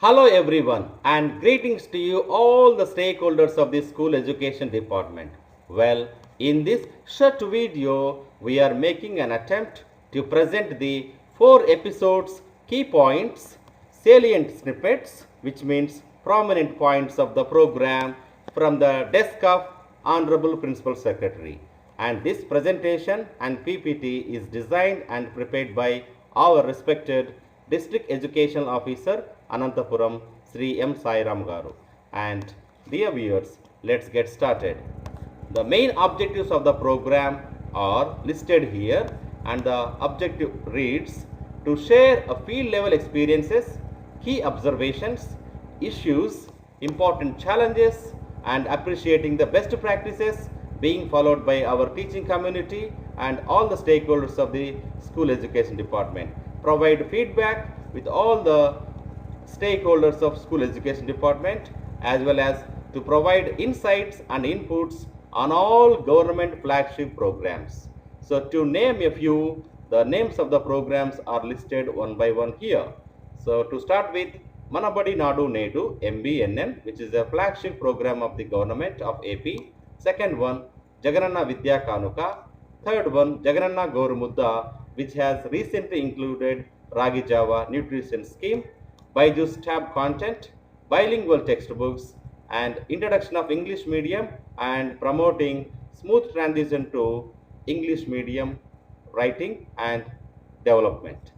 Hello everyone and greetings to you all the stakeholders of the school education department. Well, in this short video, we are making an attempt to present the 4 episodes key points, salient snippets, which means prominent points of the program from the desk of Honorable Principal Secretary. And this presentation and PPT is designed and prepared by our respected District Educational Officer Anantapuram Sri M. Sairam Garu. And dear viewers, let's get started. The main objectives of the program are listed here, and the objective reads to share a field level experiences, key observations, issues, important challenges, and appreciating the best practices being followed by our teaching community and all the stakeholders of the school education department. Provide feedback with all the stakeholders of school education department, as well as to provide insights and inputs on all government flagship programs. So to name a few, the names of the programs are listed one by one here. So to start with, Manabadi Nadu Nedu MBNN, which is a flagship program of the government of AP. Second one, Jagananna Vidya Kanuka. Third one, Jagananna Gorumudda, which has recently included Ragi Java nutrition scheme, Byju's tab content, bilingual textbooks, and introduction of English medium and promoting smooth transition to English medium writing and development.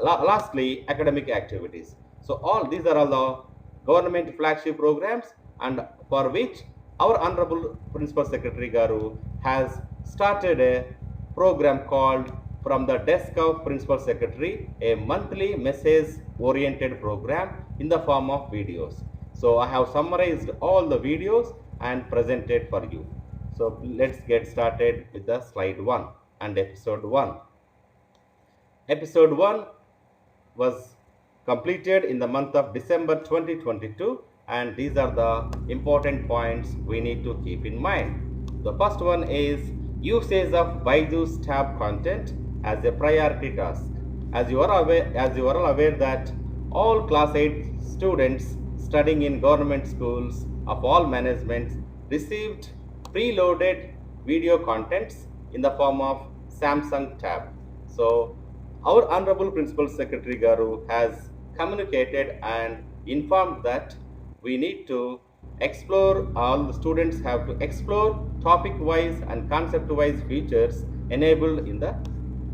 Lastly, academic activities. So all these are all the government flagship programs, and for which our Honorable Principal Secretary Garu has started a program called From the Desk of Principal Secretary, a monthly message oriented program in the form of videos. So I have summarized all the videos and presented for you. So let's get started with the slide 1 and episode 1. Episode 1 was completed in the month of December 2022, and these are the important points we need to keep in mind. The first one is usage of Byju's tab content as a priority task. As you are all aware that all class 8 students studying in government schools of all managements received preloaded video contents in the form of Samsung tab. So our Honorable Principal Secretary Garu has communicated and informed that we need to explore, all the students have to explore topic wise and concept wise features enabled in the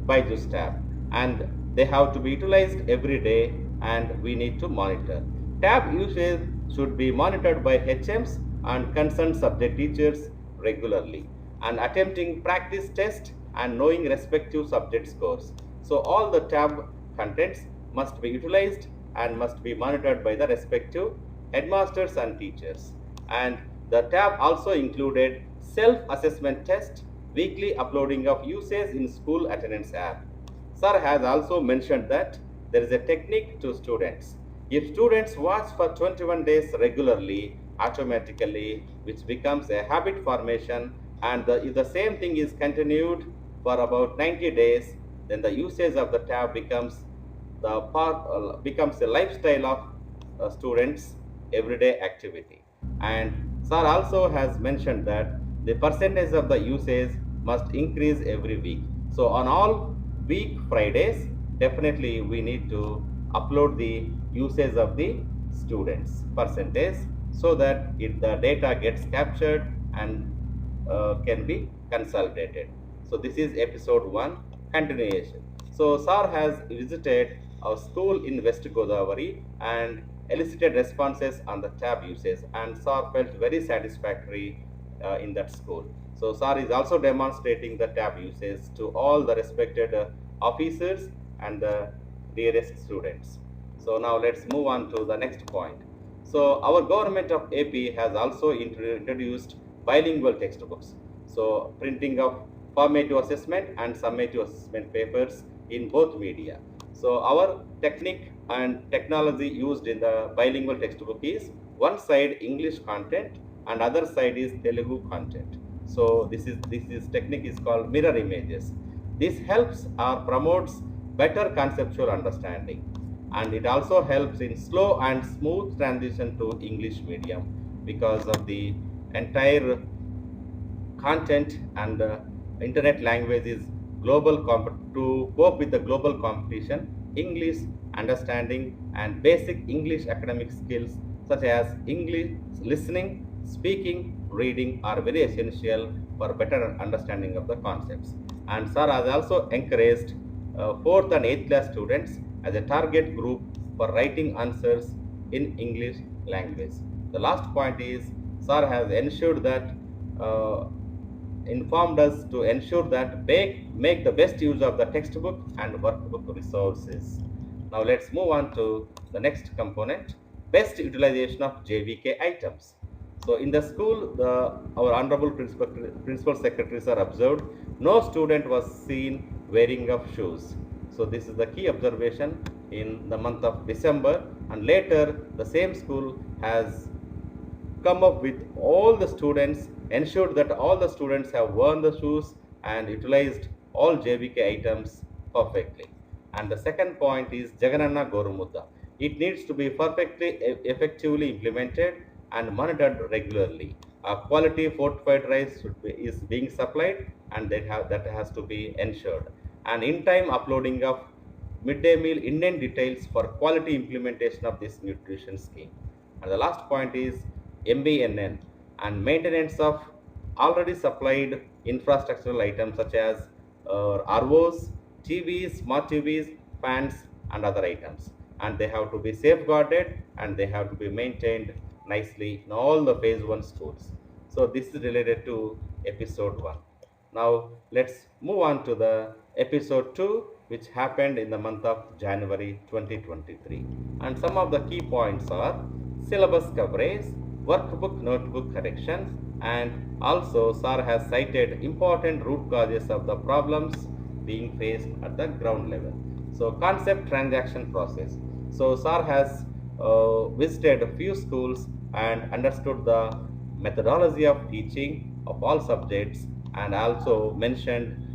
Byju's tab, and they have to be utilized every day, and we need to monitor. Tab usage should be monitored by HMs and concerned subject teachers regularly, and attempting practice test and knowing respective subject scores. So all the tab contents must be utilized and must be monitored by the respective headmasters and teachers. And the tab also included self-assessment test, weekly uploading of usage in school attendance app. Sir has also mentioned that there is a technique to students. If students watch for 21 days regularly, automatically, which becomes a habit formation, and if the same thing is continued for about 90 days, then the usage of the tab becomes a lifestyle of students' everyday activity. And sir also has mentioned that the percentage of the usage must increase every week. So on all week Fridays, definitely we need to upload the usage of the students percentage, so that the data gets captured and can be consolidated. So this is episode 1 continuation. So sir has visited our school in West Godavari and elicited responses on the tab usage, and sir felt very satisfactory in that school. So sir is also demonstrating the tab usage to all the respected officers and the dearest students. So now let's move on to the next point. So our government of AP has also introduced bilingual textbooks. So printing of formative assessment and summative assessment papers in both media. So our technique and technology used in the bilingual textbook is one side English content and other side is Telugu content. So this technique is called mirror images. This helps or promotes better conceptual understanding. and it also helps in slow and smooth transition to English medium because of the entire content and internet language is to cope with the global competition. English understanding and basic English academic skills such as English listening, speaking, reading are very essential for better understanding of the concepts. And sir has also encouraged 4th and 8th class students as a target group for writing answers in English language. The last point is sir has ensured that uh, informed us to ensure that make the best use of the textbook and workbook resources. Now let's move on to the next component, best utilization of JVK items. So in the school, our honorable principal secretaries are observed, no student was seen wearing of shoes. So this is the key observation in the month of December, and later the same school has come up with all the students, ensured that all the students have worn the shoes and utilized all JVK items perfectly. And the second point is Jagananna Gorumudda. It needs to be perfectly effectively implemented and monitored regularly. A quality fortified rice is being supplied, and that has to be ensured. And in time uploading of midday meal indent details for quality implementation of this nutrition scheme. And the last point is MBNN and maintenance of already supplied infrastructural items such as ROs, TVs, smart TVs, fans, and other items. And they have to be safeguarded and they have to be maintained nicely in all the phase 1 schools. So this is related to episode 1. Now let's move on to the episode 2, which happened in the month of January 2023. And some of the key points are syllabus coverage, workbook notebook corrections, and also sir has cited important root causes of the problems being faced at the ground level. So concept transaction process. So sir has visited a few schools and understood the methodology of teaching of all subjects, and also mentioned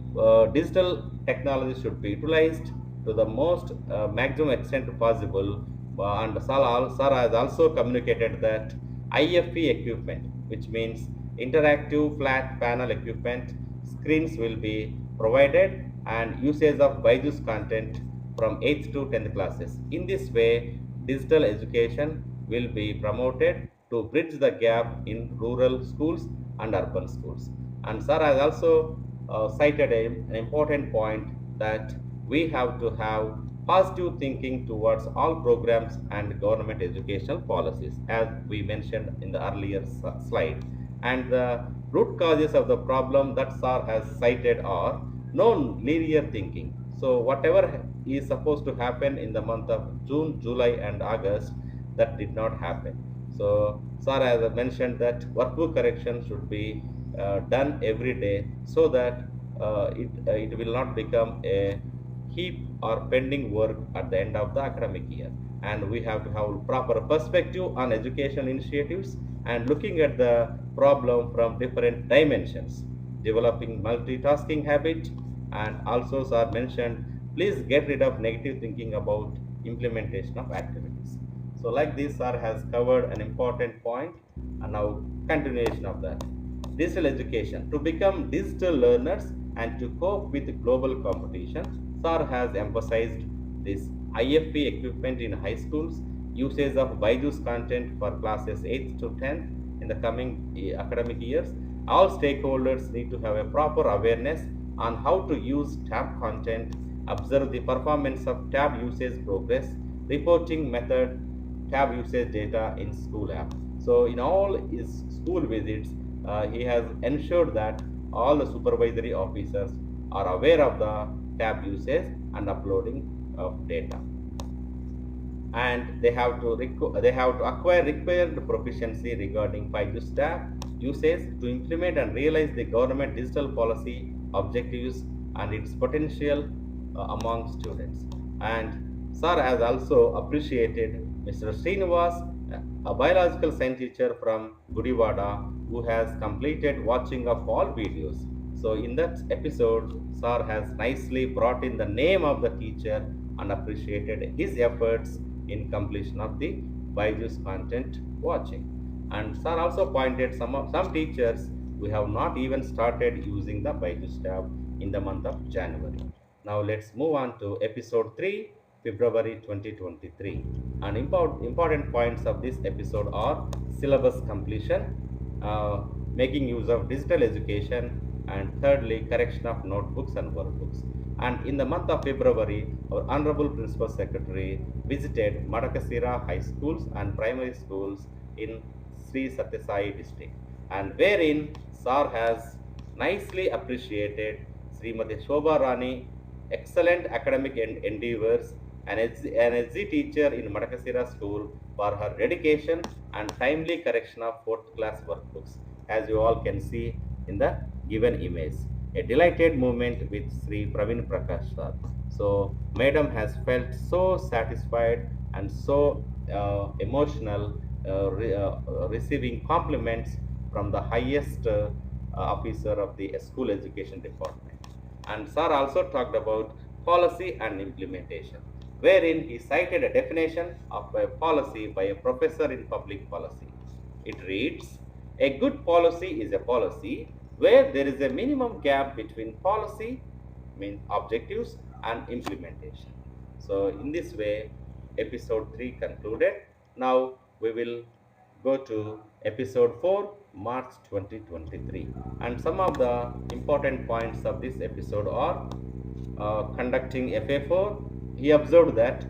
digital technology should be utilized to the most maximum extent possible. And sir has also communicated that IFE equipment, which means interactive flat panel equipment, screens will be provided, and usage of Byju's content from 8th to 10th classes. In this way, digital education will be promoted to bridge the gap in rural schools and urban schools. And sir has also cited an important point that we have to have positive thinking towards all programs and government educational policies, as we mentioned in the earlier slide. And the root causes of the problem that sir has cited are non-linear thinking. So whatever is supposed to happen in the month of June, July, and August, that did not happen. So sir has mentioned that workbook correction should be done every day, so that it will not become a heap or pending work at the end of the academic year. And we have to have proper perspective on education initiatives and looking at the problem from different dimensions, developing multitasking habit. And also sir mentioned, please get rid of negative thinking about implementation of activities. So like this, sir has covered an important point, and now continuation of that. Digital education. To become digital learners and to cope with global competition, sir has emphasized this IFE equipment in high schools, usage of Byju's content for classes 8th to 10th in the coming academic years. All stakeholders need to have a proper awareness on how to use tab content, observe the performance of tab usage progress, reporting method, tab usage data in school app. So in all his school visits, he has ensured that all the supervisory officers are aware of the tab usage and uploading of data, and they have to acquire required proficiency regarding Byju's tab usage to implement and realize the government digital policy objectives and its potential among students. And sir has also appreciated Mr. Srinivas, a biological science teacher from Gudivada, who has completed watching of all videos. So in that episode, sir has nicely brought in the name of the teacher and appreciated his efforts in completion of the Byju's content watching. And sir also pointed some teachers we have not even started using the Byju's tab in the month of January. Now let's move on to episode 3, February 2023. And important points of this episode are syllabus completion, making use of digital education, and thirdly, correction of notebooks and workbooks. And in the month of February, our Honorable Principal Secretary visited Madakasira High Schools and Primary Schools in Sri Satyasai district, and wherein Sir has nicely appreciated Srimati Shobha Rani excellent academic endeavors, an SG teacher in Madakasira school, for her dedication and timely correction of 4th class workbooks, as you all can see in the given image. A delighted moment with Sri Pravin Prakash sir. So, Madam has felt so satisfied and so emotional receiving compliments from the highest officer of the school education department. And sir also talked about policy and implementation, wherein he cited a definition of a policy by a professor in public policy. It reads, a good policy is a policy where there is a minimum gap between policy, mean objectives, and implementation. So in this way, episode 3 concluded. Now we will go to episode 4, March 2023. And some of the important points of this episode are conducting FA4. He observed that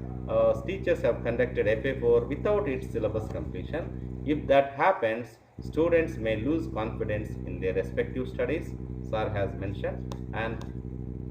teachers have conducted FA4 without its syllabus completion. If that happens, students may lose confidence in their respective studies, sir has mentioned. And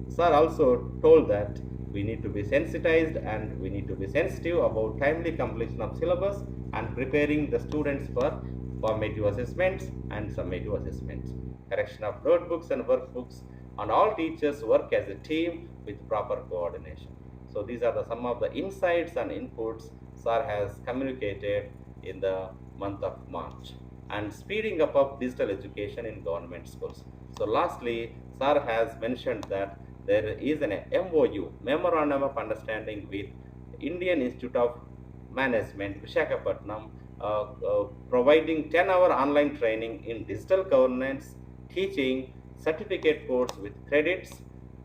sir also told that we need to be sensitized and we need to be sensitive about timely completion of syllabus and preparing the students for formative assessments and summative assessments. Correction of notebooks and workbooks, and all teachers work as a team with proper coordination. So these are some of the insights and inputs sir has communicated in the month of March. And speeding up of digital education in government schools. So lastly, sir has mentioned that there is an MOU, Memorandum of Understanding, with Indian Institute of Management, Visakhapatnam, providing 10-hour online training in digital governance, teaching, certificate course with credits.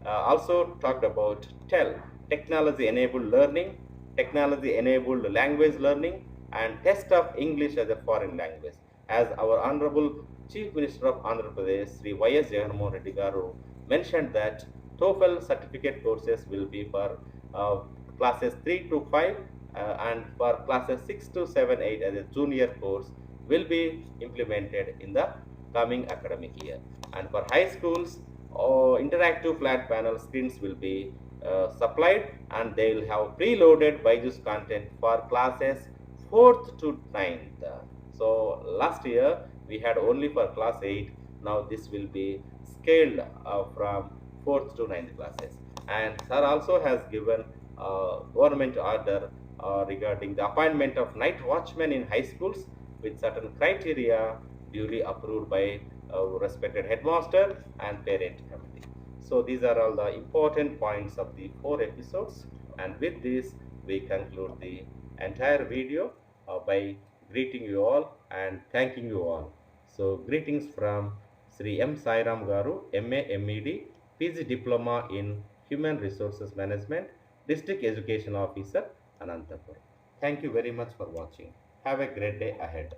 Also talked about TEL, Technology Enabled Learning, Technology Enabled Language Learning, and test of English as a foreign language. As our Honorable Chief Minister of Andhra Pradesh, Sri Y.S. Jagannath Reddy Garu, mentioned that TOEFL certificate courses will be for classes 3 to 5 and for classes 6 to 7, 8 as a junior course will be implemented in the coming academic year. And for high schools, interactive flat panel screens will be supplied, and they will have preloaded Byju's content for classes 4th to 9th. So last year we had only for class 8. Now this will be scaled from 4th to 9th classes. And sir also has given government order regarding the appointment of night watchmen in high schools with certain criteria duly approved by respected headmaster and parent committee. So these are all the important points of the 4 episodes, and with this we conclude the entire video by greeting you all and thanking you all. So greetings from Sri M. Sairam Garu, MA MED, PG Diploma in Human Resources Management, District Education Officer, Anantapur. Thank you very much for watching. Have a great day ahead.